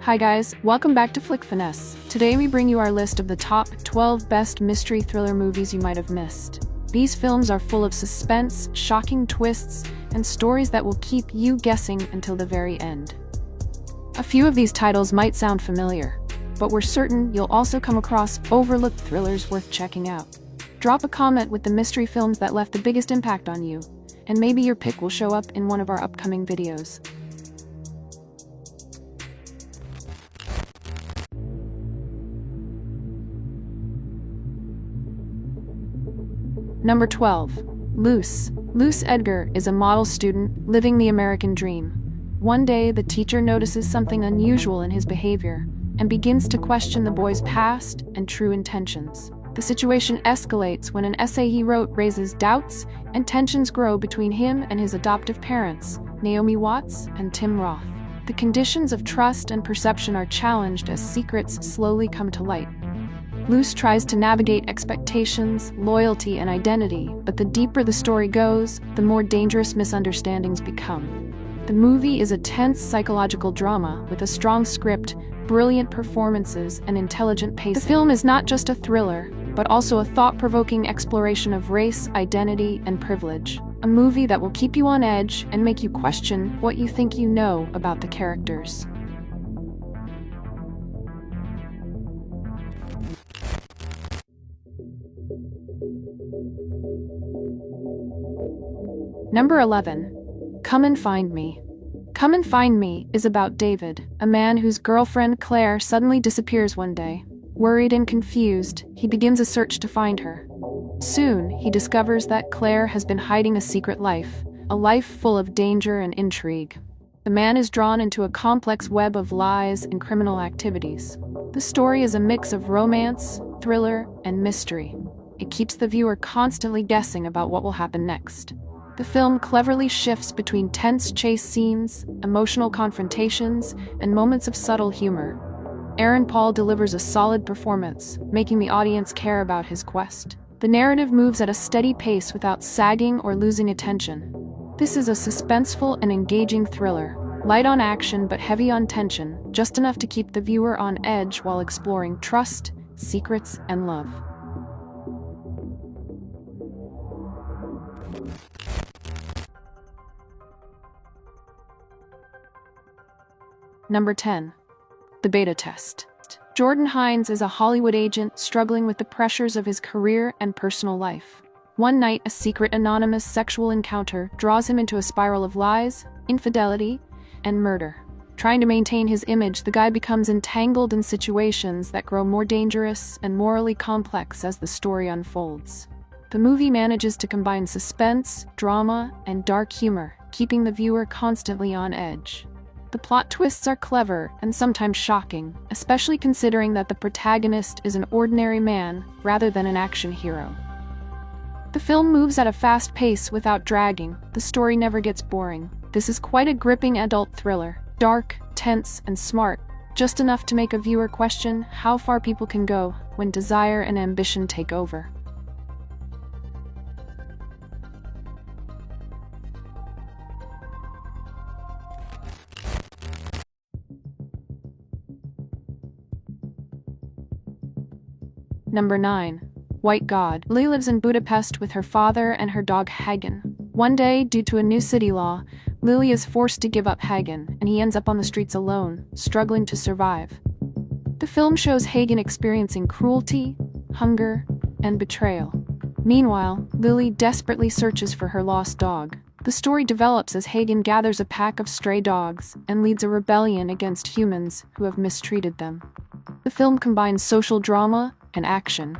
Hi guys, welcome back to Flick Finesse. Today we bring you our list of the top 12 best mystery thriller movies you might have missed. These films are full of suspense, shocking twists, and stories that will keep you guessing until the very end. A few of these titles might sound familiar, but we're certain you'll also come across overlooked thrillers worth checking out. Drop a comment with the mystery films that left the biggest impact on you, and maybe your pick will show up in one of our upcoming videos. Number 12. Luce. Luce Edgar is a model student living the American dream. One day, the teacher notices something unusual in his behavior and begins to question the boy's past and true intentions. The situation escalates when an essay he wrote raises doubts and tensions grow between him and his adoptive parents, Naomi Watts and Tim Roth. The conditions of trust and perception are challenged as secrets slowly come to light. Luce tries to navigate expectations, loyalty, and identity, but the deeper the story goes, the more dangerous misunderstandings become. The movie is a tense psychological drama with a strong script, brilliant performances, and intelligent pacing. The film is not just a thriller, but also a thought-provoking exploration of race, identity, and privilege. A movie that will keep you on edge and make you question what you think you know about the characters. Number 11. Come and Find Me. Come and Find Me is about David, a man whose girlfriend Claire suddenly disappears one day. Worried and confused, he begins a search to find her. Soon, he discovers that Claire has been hiding a secret life, a life full of danger and intrigue. The man is drawn into a complex web of lies and criminal activities. The story is a mix of romance, thriller, and mystery. It keeps the viewer constantly guessing about what will happen next. The film cleverly shifts between tense chase scenes, emotional confrontations, and moments of subtle humor. Aaron Paul delivers a solid performance, making the audience care about his quest. The narrative moves at a steady pace without sagging or losing attention. This is a suspenseful and engaging thriller, light on action but heavy on tension, just enough to keep the viewer on edge while exploring trust, secrets, and love. Number 10. The Beta Test. Jordan Hines is a Hollywood agent struggling with the pressures of his career and personal life. One night, a secret anonymous sexual encounter draws him into a spiral of lies, infidelity, and murder. Trying to maintain his image, the guy becomes entangled in situations that grow more dangerous and morally complex as the story unfolds. The movie manages to combine suspense, drama, and dark humor, keeping the viewer constantly on edge. The plot twists are clever and sometimes shocking, especially considering that the protagonist is an ordinary man rather than an action hero. The film moves at a fast pace without dragging. The story never gets boring. This is quite a gripping adult thriller, dark, tense, and smart, just enough to make a viewer question how far people can go when desire and ambition take over. Number 9. White God. Lily lives in Budapest with her father and her dog Hagen. One day, due to a new city law, Lily is forced to give up Hagen, and he ends up on the streets alone, struggling to survive. The film shows Hagen experiencing cruelty, hunger, and betrayal. Meanwhile, Lily desperately searches for her lost dog. The story develops as Hagen gathers a pack of stray dogs and leads a rebellion against humans who have mistreated them. The film combines social drama and action.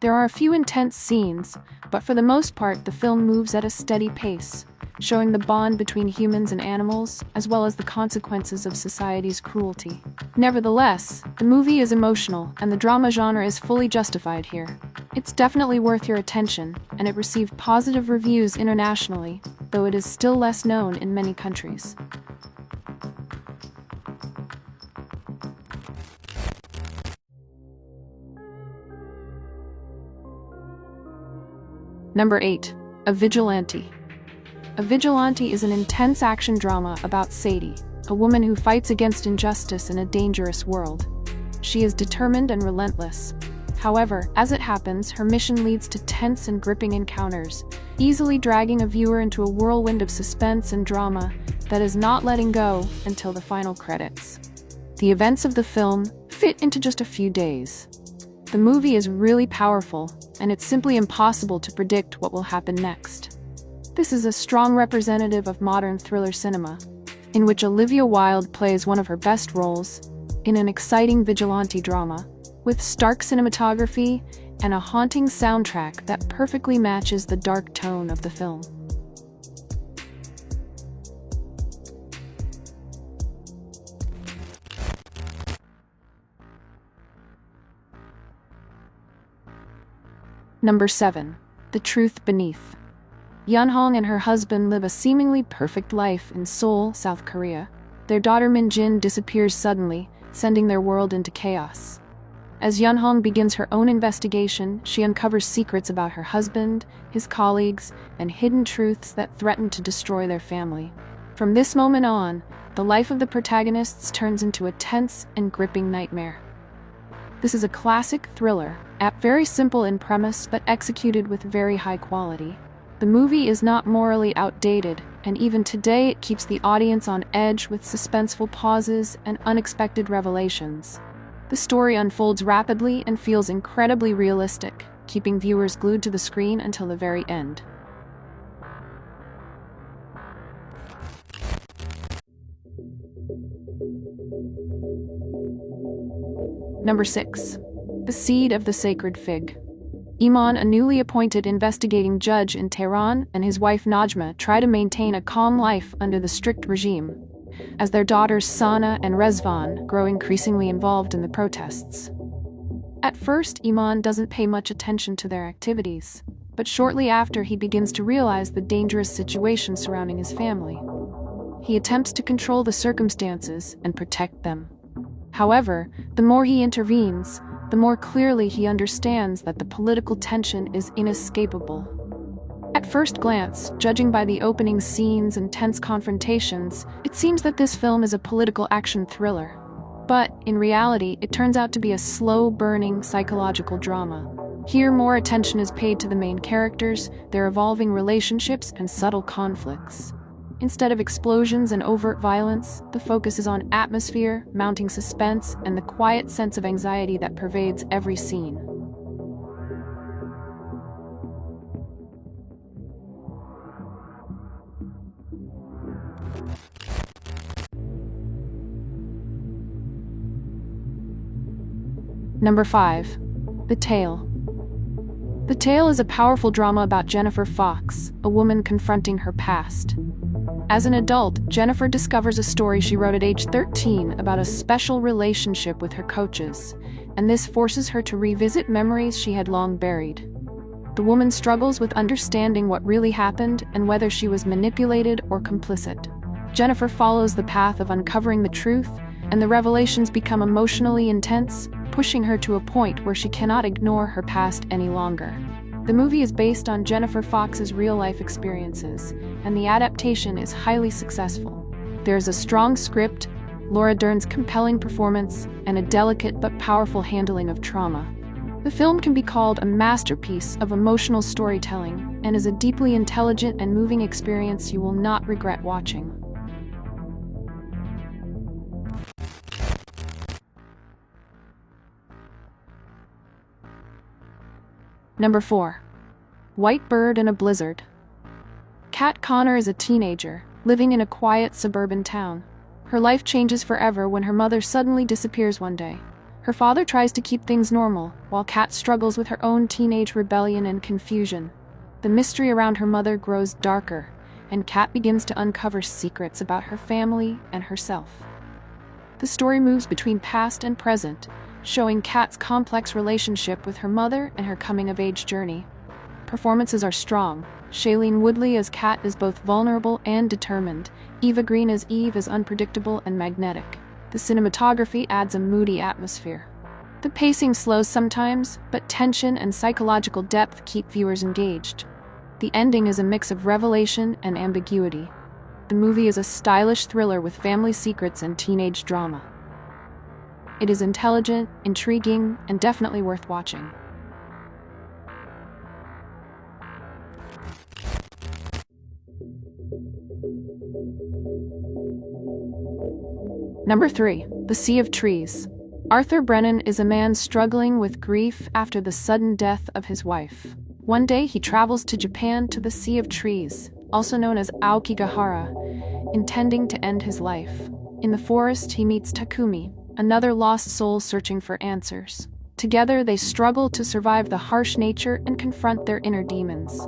There are a few intense scenes, but for the most part, the film moves at a steady pace, showing the bond between humans and animals, as well as the consequences of society's cruelty. Nevertheless, the movie is emotional, and the drama genre is fully justified here. It's definitely worth your attention, and it received positive reviews internationally, though it is still less known in many countries. Number 8. A Vigilante. A Vigilante is an intense action drama about Sadie, a woman who fights against injustice in a dangerous world. She is determined and relentless. However, as it happens, her mission leads to tense and gripping encounters, easily dragging a viewer into a whirlwind of suspense and drama that is not letting go until the final credits. The events of the film fit into just a few days. The movie is really powerful, and it's simply impossible to predict what will happen next. This is a strong representative of modern thriller cinema, in which Olivia Wilde plays one of her best roles in an exciting vigilante drama, with stark cinematography and a haunting soundtrack that perfectly matches the dark tone of the film. Number 7. The Truth Beneath. Yeonhong and her husband live a seemingly perfect life in Seoul, South Korea. Their daughter Min-jin disappears suddenly, sending their world into chaos. As Yeonhong begins her own investigation, she uncovers secrets about her husband, his colleagues, and hidden truths that threaten to destroy their family. From this moment on, the life of the protagonists turns into a tense and gripping nightmare. This is a classic thriller, very simple in premise but executed with very high quality. The movie is not morally outdated, and even today it keeps the audience on edge with suspenseful pauses and unexpected revelations. The story unfolds rapidly and feels incredibly realistic, keeping viewers glued to the screen until the very end. Number 6. The Seed of the Sacred Fig. Iman, a newly appointed investigating judge in Tehran, and his wife Najma try to maintain a calm life under the strict regime, as their daughters Sana and Rezvan grow increasingly involved in the protests. At first, Iman doesn't pay much attention to their activities, but shortly after he begins to realize the dangerous situation surrounding his family. He attempts to control the circumstances and protect them. However, the more he intervenes, the more clearly he understands that the political tension is inescapable. At first glance, judging by the opening scenes and tense confrontations, it seems that this film is a political action thriller. But, in reality, it turns out to be a slow-burning psychological drama. Here, more attention is paid to the main characters, their evolving relationships, and subtle conflicts. Instead of explosions and overt violence, the focus is on atmosphere, mounting suspense, and the quiet sense of anxiety that pervades every scene. Number 5. The Tale. The Tale is a powerful drama about Jennifer Fox, a woman confronting her past. As an adult, Jennifer discovers a story she wrote at age 13 about a special relationship with her coaches, and this forces her to revisit memories she had long buried. The woman struggles with understanding what really happened and whether she was manipulated or complicit. Jennifer follows the path of uncovering the truth, and the revelations become emotionally intense, pushing her to a point where she cannot ignore her past any longer. The movie is based on Jennifer Fox's real-life experiences, and the adaptation is highly successful. There is a strong script, Laura Dern's compelling performance, and a delicate but powerful handling of trauma. The film can be called a masterpiece of emotional storytelling and is a deeply intelligent and moving experience you will not regret watching. Number 4. White Bird in a Blizzard. Kat Connor is a teenager, living in a quiet suburban town. Her life changes forever when her mother suddenly disappears one day. Her father tries to keep things normal, while Kat struggles with her own teenage rebellion and confusion. The mystery around her mother grows darker, and Kat begins to uncover secrets about her family and herself. The story moves between past and present, showing Kat's complex relationship with her mother and her coming-of-age journey. Performances are strong. Shailene Woodley as Kat is both vulnerable and determined. Eva Green as Eve is unpredictable and magnetic. The cinematography adds a moody atmosphere. The pacing slows sometimes, but tension and psychological depth keep viewers engaged. The ending is a mix of revelation and ambiguity. the movie is a stylish thriller with family secrets and teenage drama. It is intelligent, intriguing, and definitely worth watching. Number 3. The Sea of Trees. Arthur Brennan is a man struggling with grief after the sudden death of his wife. One day he travels to Japan to the Sea of Trees, also known as Aokigahara, intending to end his life. In the forest, he meets Takumi, another lost soul searching for answers. Together, they struggle to survive the harsh nature and confront their inner demons.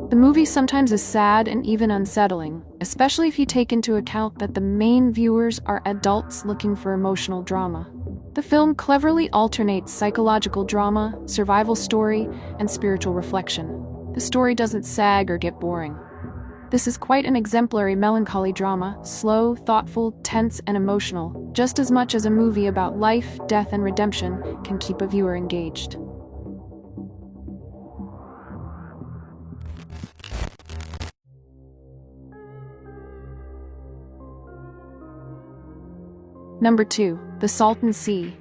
The movie sometimes is sad and even unsettling, especially if you take into account that the main viewers are adults looking for emotional drama. The film cleverly alternates psychological drama, survival story, and spiritual reflection. The story doesn't sag or get boring. This is quite an exemplary melancholy drama, slow, thoughtful, tense, and emotional, just as much as a movie about life, death, and redemption can keep a viewer engaged. Number 2. The Salton Sea.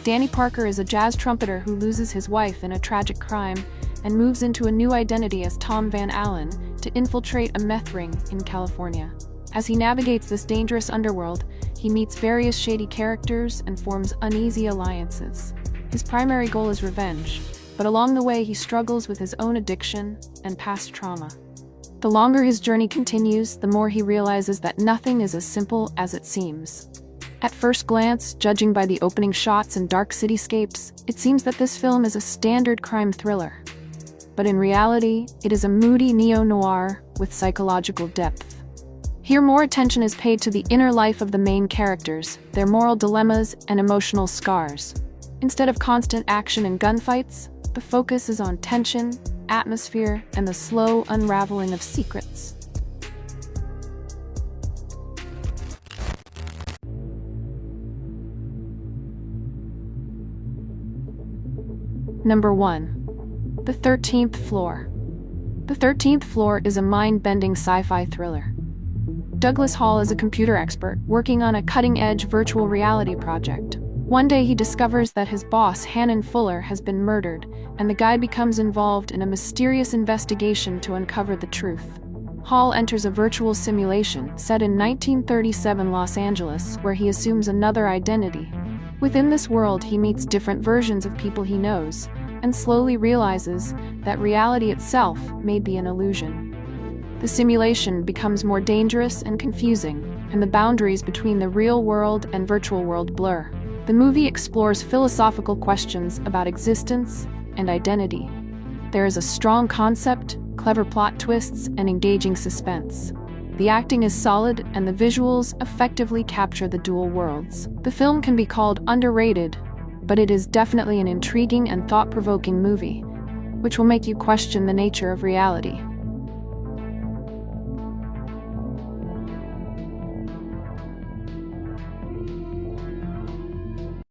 Danny Parker is a jazz trumpeter who loses his wife in a tragic crime and moves into a new identity as Tom Van Allen to infiltrate a meth ring in California. As he navigates this dangerous underworld, he meets various shady characters and forms uneasy alliances. His primary goal is revenge, but along the way he struggles with his own addiction and past trauma. The longer his journey continues, the more he realizes that nothing is as simple as it seems. At first glance, judging by the opening shots and dark cityscapes, it seems that this film is a standard crime thriller. But in reality, it is a moody neo-noir with psychological depth. Here more attention is paid to the inner life of the main characters, their moral dilemmas and emotional scars. Instead of constant action and gunfights, the focus is on tension, atmosphere, and the slow unraveling of secrets. Number 1. The 13th Floor. The 13th Floor is a mind-bending sci-fi thriller. Douglas Hall is a computer expert working on a cutting-edge virtual reality project. One day he discovers that his boss, Hannon Fuller, has been murdered, and the guy becomes involved in a mysterious investigation to uncover the truth. Hall enters a virtual simulation set in 1937 Los Angeles, where he assumes another identity. Within this world, he meets different versions of people he knows, and slowly realizes that reality itself may be an illusion. The simulation becomes more dangerous and confusing, and the boundaries between the real world and virtual world blur. The movie explores philosophical questions about existence and identity. There is a strong concept, clever plot twists, and engaging suspense. The acting is solid, and the visuals effectively capture the dual worlds. The film can be called underrated, but it is definitely an intriguing and thought-provoking movie, which will make you question the nature of reality.